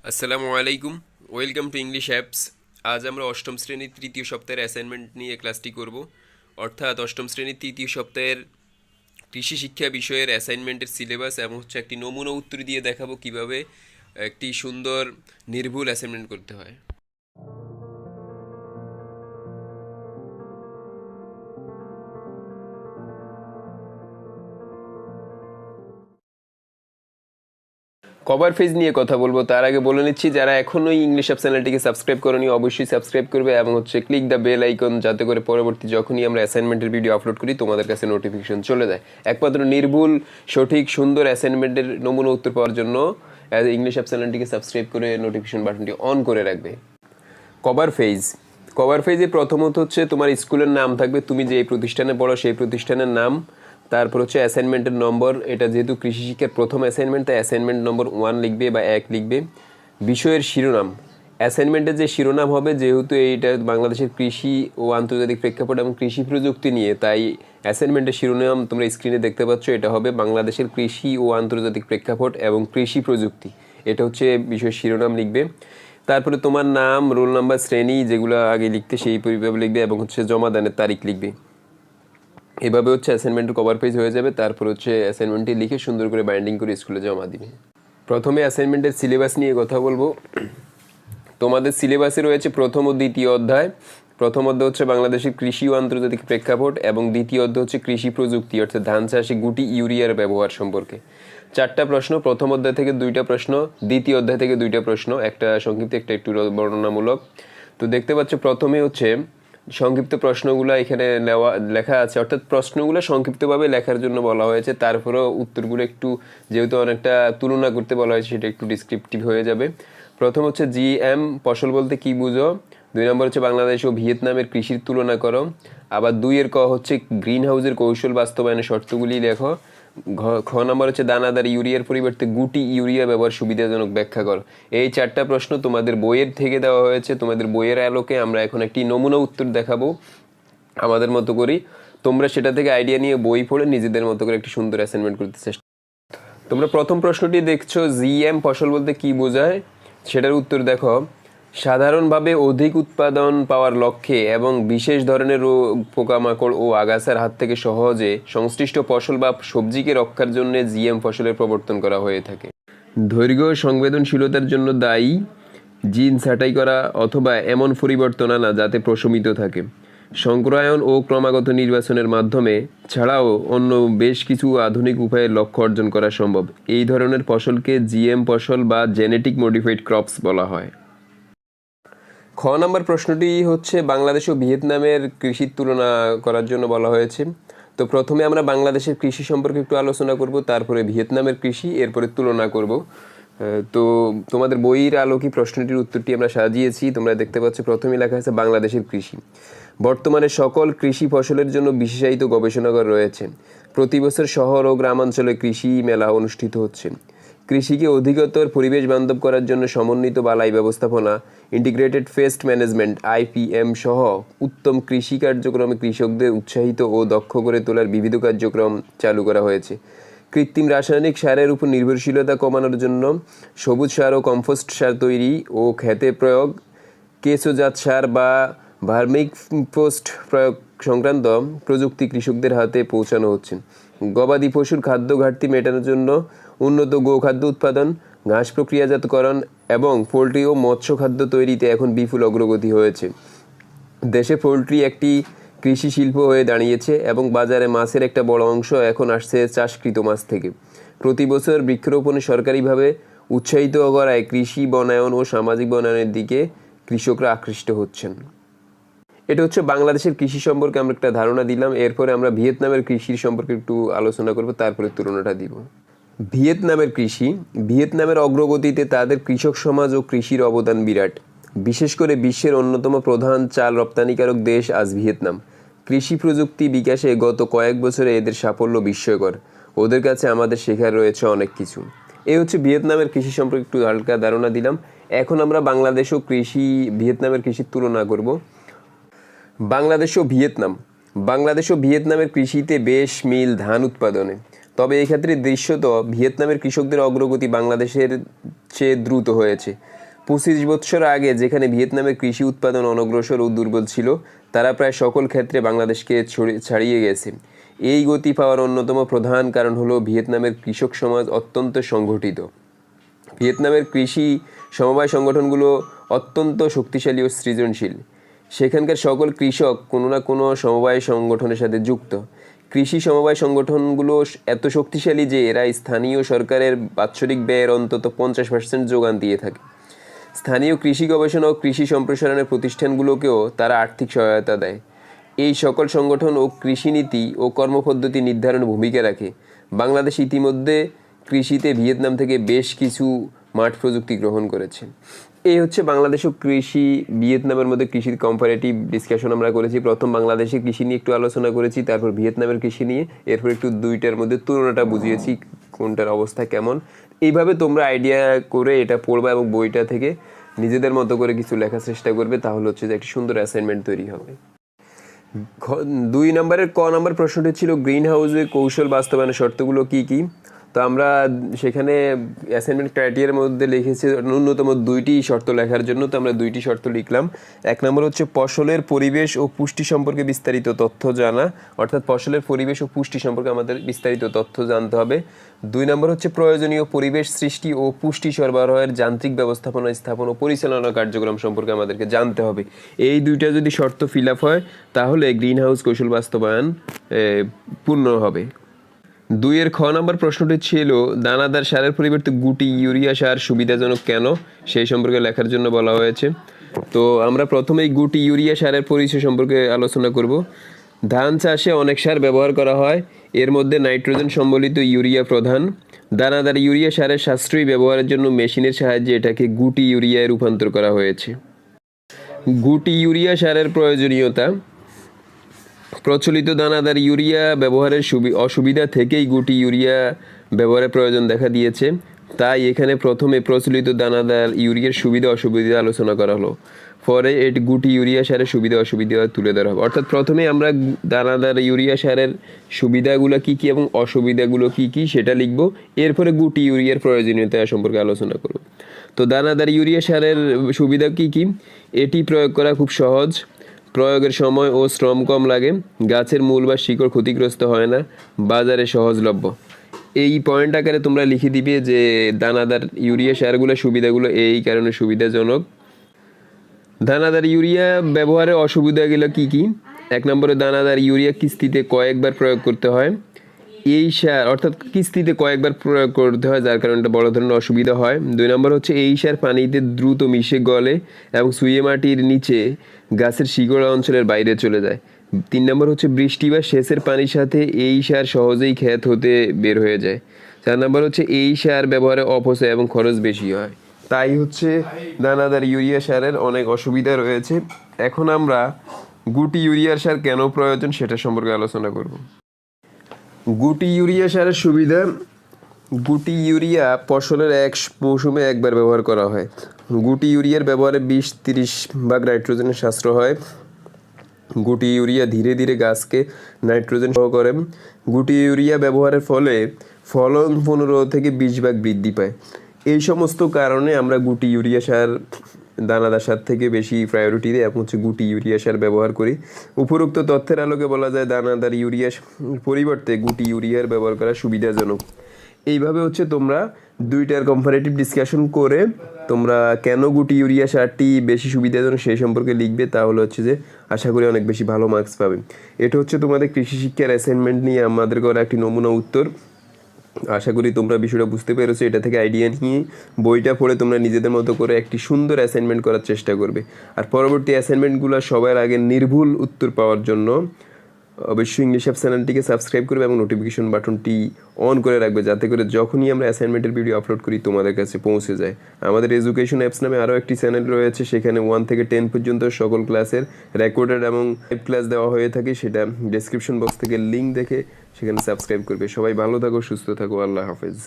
আসসালামু আলাইকুম। Welcome to English apps. আজ আমরা অষ্টম শ্রেণীর তৃতীয় সপ্তাহের অ্যাসাইনমেন্ট নিয়ে ক্লাসটি করব। অর্থাৎ অষ্টম শ্রেণীর তৃতীয় সপ্তাহের কৃষি শিক্ষা বিষয়ের অ্যাসাইনমেন্টের সিলেবাস এবং হচ্ছে একটি নমুনা উত্তর দিয়ে দেখাবো কিভাবে একটি সুন্দর নির্ভুল অ্যাসাইনমেন্ট করতে হয়। কভার পেজ নিয়ে কথা বলবো, তার আগে বলে নিচ্ছি যারা এখনোই ইংলিশ অ্যাপ চ্যানেলটিকে সাবস্ক্রাইব করেনি অবশ্যই সাবস্ক্রাইব করবে এবং হচ্ছে ক্লিক দ্য বেল আইকন, যাতে করে পরবর্তী যখনই আমরা অ্যাসাইনমেন্টের ভিডিও আপলোড করি তোমাদের কাছে নোটিফিকেশন চলে যায়। একমাত্র নির্ভুল সঠিক সুন্দর অ্যাসাইনমেন্টের নমুনা উত্তর পাওয়ার জন্য ইংলিশ অ্যাপ চ্যানেলটিকে সাবস্ক্রাইব করে নোটিফিকেশন বাটনটি অন করে রাখবে। কভার পেজে প্রথমত হচ্ছে তোমার স্কুলের নাম থাকবে, তুমি যে প্রতিষ্ঠানে পড়ো সেই প্রতিষ্ঠানের নাম, তারপর হচ্ছে অ্যাসাইনমেন্টের নম্বর। এটা যেহেতু কৃষি শিক্ষার প্রথম অ্যাসাইনমেন্ট তাই অ্যাসাইনমেন্ট নম্বর 1 লিখবে বা 1 লিখবে। বিষয়ের শিরোনাম, অ্যাসাইনমেন্টের যে শিরোনাম হবে, যেহেতু এইটা বাংলাদেশের কৃষি ও আন্তর্জাতিক প্রেক্ষাপট এবং কৃষি প্রযুক্তি নিয়ে, তাই অ্যাসাইনমেন্টের শিরোনাম তোমরা স্ক্রিনে দেখতে পাচ্ছ, এটা হবে বাংলাদেশের কৃষি ও আন্তর্জাতিক প্রেক্ষাপট এবং কৃষি প্রযুক্তি। এটা হচ্ছে বিষয়ের শিরোনাম লিখবে। তারপরে তোমার নাম, রোল নাম্বার, শ্রেণী যেগুলো আগে লিখতে সেই পরিভাবে লিখবে এবং হচ্ছে জমাদানের তারিখ লিখবে। এভাবে হচ্ছে অ্যাসাইনমেন্টের কভার পেজ হয়ে যাবে। তারপর হচ্ছে অ্যাসাইনমেন্টটি লিখে সুন্দর করে বাইন্ডিং করে স্কুলে জমা দিবে। প্রথমে অ্যাসাইনমেন্টের সিলেবাস নিয়ে কথা বলবো। তোমাদের সিলেবাসে রয়েছে প্রথম ও দ্বিতীয় অধ্যায়। প্রথম অধ্যায় হচ্ছে বাংলাদেশের কৃষি ও আন্তর্জাতিক প্রেক্ষাপট এবং দ্বিতীয় অধ্যায় হচ্ছে কৃষি প্রযুক্তি, অর্থাৎ ধান চাষে গুটি ইউরিয়ার ব্যবহার সম্পর্কে। 4টা প্রশ্ন, প্রথম অধ্যায় থেকে 2টা প্রশ্ন, দ্বিতীয় অধ্যায় থেকে 2টা প্রশ্ন, একটা সংক্ষিপ্ত একটা একটু বর্ণনামূলক। তো দেখতে পাচ্ছ প্রথমে হচ্ছে সংক্ষিপ্ত প্রশ্নগুলো এখানে লেখা আছে, অর্থাৎ প্রশ্নগুলো সংক্ষিপ্তভাবে লেখার জন্য বলা হয়েছে। তারপরেও উত্তরগুলো একটু, যেহেতু অনেকটা তুলনা করতে বলা হয়েছে, সেটা একটু ডিসক্রিপটিভ হয়ে যাবে। প্রথম হচ্ছে জিএম ফসল বলতে কি বুঝো। 2 নম্বর হচ্ছে বাংলাদেশ ও ভিয়েতনামের কৃষির তুলনা করো। আবার 2-এর ক হচ্ছে গ্রিন হাউসের কৌশল বাস্তবায়নের শর্তগুলি লেখো। খ নম্বর হচ্ছে দানাদার ইউরিয়ার পরিবর্তে গুটি ইউরিয়া ব্যবহার সুবিধাজনক ব্যাখ্যা করো। এই 4টা প্রশ্ন তোমাদের বইয়ের থেকে দেওয়া হয়েছে। তোমাদের বইয়ের আলোকে আমরা এখন একটি নমুনা উত্তর দেখাবো আমাদের মতো করি। তোমরা সেটা থেকে আইডিয়া নিয়ে বই পড়ে নিজেদের মতো করে একটি সুন্দর অ্যাসাইনমেন্ট করতে চেষ্টা। তোমরা প্রথম প্রশ্নটি দেখছো, জিএম ফসল বলতে কি বোঝায়, সেটার উত্তর দেখো। সাধারণভাবে অধিক উৎপাদন পাওয়ার লক্ষ্যে এবং বিশেষ ধরনের রোগ, পোকামাকড় ও আগাছার হাত থেকে সহজে সংশ্লিষ্ট ফসল বা সবজিকে রক্ষার জন্য জিএম ফসলের প্রবর্তন করা হয়ে থাকে। দৈর্ঘ্য সংবেদনশীলতার জন্য দায়ী জিন ছাঁটাই করা অথবা এমন পরিবর্তন আনা যাতে প্রশমিত থাকে। সংক্রায়ন ও ক্রমাগত নির্বাচনের মাধ্যমে ছাড়াও অন্য বেশ কিছু আধুনিক উপায়ে লক্ষ্য অর্জন করা সম্ভব। এই ধরনের ফসলকে জিএম ফসল বা জেনেটিক মডিফাইড ক্রপস বলা হয়। খ নম্বর প্রশ্নটি হচ্ছে বাংলাদেশ ও ভিয়েতনামের কৃষির তুলনা করার জন্য বলা হয়েছে। তো প্রথমে আমরা বাংলাদেশের কৃষি সম্পর্কে একটু আলোচনা করব, তারপরে ভিয়েতনামের কৃষি, এরপরে তুলনা করব। তো তোমাদের বইয়ের আলোকে প্রশ্নটির উত্তরটি আমরা সাজিয়েছি। তোমরা দেখতে পাচ্ছ প্রথমেই লেখা আছে বাংলাদেশের কৃষি। বর্তমানে সকল কৃষি ফসলের জন্য বিশেষায়িত গবেষণাগার রয়েছে। প্রতি বছর শহর ও গ্রামাঞ্চলে কৃষি মেলা অনুষ্ঠিত হচ্ছে। কৃষিকে অধিকতর পরিবেশ বান্ধব করার জন্য সমন্বিত বালাই ব্যবস্থাপনা, ইন্টিগ্রেটেড পেস্ট ম্যানেজমেন্ট আইপিএম সহ উত্তম কৃষি কার্যক্রমে কৃষকদের উৎসাহিত ও দক্ষ করে তোলার বিবিধ কার্যক্রম চালু করা হয়েছে। কৃত্রিম রাসায়নিক সারের উপর নির্ভরশীলতা কমানোর জন্য সবুজ সার ও কম্পোস্ট সার তৈরি ও খেতে প্রয়োগ, কেঁচোজাত সার বা ভার্মিকম্পোস্ট প্রয়োগ সংক্রান্ত প্রযুক্তি কৃষকদের হাতে পৌঁছানো হচ্ছে। গবাদি পশুর খাদ্য ঘাটতি মেটানোর জন্য উন্নত গোখাদ্য উৎপাদন, ঘাস প্রক্রিয়াজাতকরণ এবং পোলট্রি ও মৎস্য খাদ্য তৈরিতে এখন বিপুল অগ্রগতি হয়েছে। দেশে পোলট্রি একটি কৃষি শিল্প হয়ে দাঁড়িয়েছে এবং বাজারে মাছের একটা বড় অংশ এখন আসছে চাষকৃত মাছ থেকে। প্রতি বছর বৃক্ষরোপণে সরকারিভাবে উৎসাহিত করায় কৃষি বনায়ন ও সামাজিক বনায়নের দিকে কৃষকরা আকৃষ্ট হচ্ছেন। এটা হচ্ছে বাংলাদেশের কৃষি সম্পর্কে আমরা একটা ধারণা দিলাম। এরপরে আমরা ভিয়েতনামের কৃষির সম্পর্কে একটু আলোচনা করব, তারপরে তুলনাটা দিব। ভিয়েতনামের কৃষি, ভিয়েতনামের অগ্রগতিতে তাদের কৃষক সমাজ ও কৃষির অবদান বিরাট। বিশেষ করে বিশ্বের অন্যতম প্রধান চাল রপ্তানিকারক দেশ আজ ভিয়েতনাম। কৃষি প্রযুক্তি বিকাশে গত কয়েক বছরে এদের সাফল্য বিস্ময়কর। ওদের কাছে আমাদের শেখার রয়েছে অনেক কিছু। এই হচ্ছে ভিয়েতনামের কৃষি সম্পর্কে একটু হালকা ধারণা দিলাম। এখন আমরা বাংলাদেশ ও ভিয়েতনামের কৃষির তুলনা করব। বাংলাদেশ ও ভিয়েতনামের কৃষিতে বেশ মিল ধান উৎপাদনে। তবে এই ক্ষেত্রে দৃশ্যত ভিয়েতনামের কৃষকদের অগ্রগতি বাংলাদেশের চেয়ে দ্রুত হয়েছে। 25 বছর আগে যেখানে ভিয়েতনামের কৃষি উৎপাদন অনগ্রসর ও দুর্বল ছিল, তারা প্রায় সকল ক্ষেত্রে বাংলাদেশকে ছাড়িয়ে গেছে। এই গতি পাওয়ার অন্যতম প্রধান কারণ হলো ভিয়েতনামের কৃষক সমাজ অত্যন্ত সংগঠিত। ভিয়েতনামের কৃষি সমবায় সংগঠনগুলো অত্যন্ত শক্তিশালী ও সৃজনশীল। সেখানকার সকল কৃষক কোনো না কোনো সমবায় সংগঠনের সাথে যুক্ত। কৃষি সমবায় সংগঠনগুলো এত শক্তিশালী যে এরা স্থানীয় সরকারের বাৎসরিক ব্যয়ের অন্তত 50% যোগান দিয়ে থাকে। স্থানীয় কৃষি গবেষণা ও কৃষি সম্প্রসারণের প্রতিষ্ঠানগুলোকেও তারা আর্থিক সহায়তা দেয়। এই সকল সংগঠন ও কৃষিনীতি ও কর্মপদ্ধতি নির্ধারণে ভূমিকা রাখে। বাংলাদেশ ইতিমধ্যে কৃষিতে ভিয়েতনাম থেকে বেশ কিছু মাঠ প্রযুক্তি গ্রহণ করেছে। এই হচ্ছে বাংলাদেশ ও কৃষি ভিয়েতনামের মধ্যে কৃষির কম্পারেটিভ ডিসকাশন আমরা করেছি। প্রথম বাংলাদেশের কৃষি নিয়ে একটু আলোচনা করেছি, তারপর ভিয়েতনামের কৃষি নিয়ে, এরপর একটু দুইটার মধ্যে তুলনাটা বুঝিয়েছি কোনটার অবস্থা কেমন। এইভাবে তোমরা আইডিয়া করে এটা পড়বা এবং বইটা থেকে নিজেদের মতো করে কিছু লেখার চেষ্টা করবে, তাহলে হচ্ছে যে একটা সুন্দর অ্যাসাইনমেন্ট তৈরি হবে। 2 নম্বরের ক নম্বর প্রশ্নটি ছিল গ্রিন হাউসের কৌশল বাস্তবায়নের শর্তগুলো কি কি। তো আমরা সেখানে অ্যাসাইনমেন্ট ক্রাইটেরিয়ার মধ্যে লিখেছি ন্যূনতম 2টি শর্ত লেখার জন্য। তো আমরা 2টি শর্ত লিখলাম। 1 নম্বর হচ্ছে ফসলের পরিবেশ ও পুষ্টি সম্পর্কে বিস্তারিত তথ্য জানা, অর্থাৎ ফসলের পরিবেশ ও পুষ্টি সম্পর্কে আমাদের বিস্তারিত তথ্য জানতে হবে। 2 নম্বর হচ্ছে প্রয়োজনীয় পরিবেশ সৃষ্টি ও পুষ্টি সরবরাহের যান্ত্রিক ব্যবস্থাপনা, স্থাপন ও পরিচালনা কার্যক্রম সম্পর্কে আমাদেরকে জানতে হবে। এই 2টা যদি শর্ত ফিল আপ হয় তাহলে গ্রিন হাউস কৌশল বাস্তবায়ন পূর্ণ হবে। 2 খ নম্বর প্রশ্নটি ছিল দানাদার সারের পরিবর্তে গুটি ইউরিয়া সার সুবিধাজনক কেন, সেই সম্পর্কে লেখার জন্য বলা হয়েছে। তো আমরা প্রথমেই গুটি ইউরিয়া সারের পরিচয় সম্পর্কে আলোচনা করব। ধান চাষে অনেক সার ব্যবহার করা হয়, এর মধ্যে নাইট্রোজেন সম্বলিত ইউরিয়া প্রধান। দানাদার ইউরিয়া সারের সাশ্রয়ী ব্যবহারের জন্য মেশিনের সাহায্যে এটাকে গুটি ইউরিয়ায় রূপান্তর করা হয়েছে। গুটি ইউরিয়া সারের প্রয়োজনীয়তা। প্রচলিত দানাদার ইউরিয়া ব্যবহারের অসুবিধা থেকেই গুটি ইউরিয়া ব্যবহারের প্রয়োজন দেখা দিয়েছে। তাই এখানে প্রথমে প্রচলিত দানাদার ইউরিয়ার সুবিধা অসুবিধা আলোচনা করা হলো, পরে এটি গুটি ইউরিয়া সারের সুবিধা অসুবিধা তুলে ধরা হবে। অর্থাৎ প্রথমে আমরা দানাদার ইউরিয়া সারের সুবিধাগুলো কী কী এবং অসুবিধাগুলো কী কী সেটা লিখব, এরপরে গুটি ইউরিয়ার প্রয়োজনীয়তা সম্পর্কে আলোচনা করব। তো দানাদার ইউরিয়া সারের সুবিধা কী কী? এটি প্রয়োগ করা খুব সহজ, প্রয়োগের সময় ও শ্রম কম লাগে, গাছের মূল বা শিকড় ক্ষতিগ্রস্ত হয় না, বাজারে সহজলভ্য। এই পয়েন্ট আকারে তোমরা লিখে দিবে যে দানাদার ইউরিয়া সারগুলো সুবিধাগুলো এই কারণে সুবিধাজনক। দানাদার ইউরিয়া ব্যবহারের অসুবিধাগুলো কি কি? 1 নম্বরে দানাদার ইউরিয়া কিস্তিতে কয়েকবার প্রয়োগ করতে হয়। এই সার অর্থাৎ কিস্তিতে কয়েকবার প্রয়োগ করতে হয়, যার কারণে একটা বড় ধরনের অসুবিধা হয়। 2 নম্বর হচ্ছে এই সার পানিতে দ্রুত মিশে গলে এবং সুইয়ে মাটির নিচে গাছের শিকড় অঞ্চলের বাইরে চলে যায়। 3 নম্বর হচ্ছে বৃষ্টি বা সেচের পানির সাথে এই সার সহজেই ক্ষেত হতে বের হয়ে যায়। 4 নম্বর হচ্ছে এই সার ব্যবহারে অপচয় এবং খরচ বেশি হয়। তাই হচ্ছে দানাদার ইউরিয়া সারের অনেক অসুবিধা রয়েছে। এখন আমরা গুটি ইউরিয়া সার কেন প্রয়োজন সেটা সম্পর্কে আলোচনা করব। গুটি ইউরিয়া সারের সুবিধা। গুটি ইউরিয়া ফসলের এক মৌসুমে একবার ব্যবহার করা হয়। গুটি ইউরিয়ার ব্যবহারে 20-30 ভাগ নাইট্রোজেনের সাশ্রয় হয়। গুটি ইউরিয়া ধীরে ধীরে গাছকে নাইট্রোজেন সহ করে। গুটি ইউরিয়া ব্যবহারের ফলে ফলন 15 থেকে 20 ভাগ বৃদ্ধি পায়। এই সমস্ত কারণে আমরা গুটি ইউরিয়া সার দানাদার সার থেকে বেশি প্রায়োরিটি দিই এবং হচ্ছে গুটি ইউরিয়া সার ব্যবহার করি। উপরোক্ত তথ্যের আলোকে বলা যায় দানাদার ইউরিয়া পরিবর্তে গুটি ইউরিয়ার ব্যবহার করা সুবিধাজনক। এইভাবে হচ্ছে তোমরা 2টার কম্পারেটিভ ডিসকাশন করে তোমরা কেন গুটি ইউরিয়া সারটি বেশি সুবিধাজনক সেই সম্পর্কে লিখবে, তাহলে হচ্ছে যে আশা করি অনেক বেশি ভালো মার্কস পাবে। এটা হচ্ছে তোমাদের কৃষি শিক্ষার অ্যাসাইনমেন্ট নিয়ে আমাদের করা একটি নমুনা উত্তর। আশা করি তোমরা বিষয়টা বুঝতে পেরেছো। এটা থেকে আইডিয়া নিয়ে বইটা পড়ে তোমরা নিজেদের মতো করে একটি সুন্দর অ্যাসাইনমেন্ট করার চেষ্টা করবে। আর পরবর্তী অ্যাসাইনমেন্টগুলো সবার আগে নির্ভুল উত্তর পাওয়ার জন্য অবশ্যই ইংলিশ অ্যাপ চ্যানেলটিকে সাবস্ক্রাইব করবে এবং নোটিফিকেশন বাটনটি অন করে রাখবে, যাতে করে যখনই আমরা অ্যাসাইনমেন্টের ভিডিও আপলোড করি তোমাদের কাছে পৌঁছে যায়। আমাদের এডুকেশন অ্যাপস নামে আরও একটি চ্যানেল রয়েছে, সেখানে 1 থেকে 10 পর্যন্ত সকল ক্লাসের রেকর্ডেড এবং লাইভ ক্লাস দেওয়া হয়ে থাকে। সেটা ডেসক্রিপশন বক্স থেকে লিঙ্ক দেখে সেখানে সাবস্ক্রাইব করবে। সবাই ভালো থাকো, সুস্থ থাকো, আল্লাহ হাফেজ।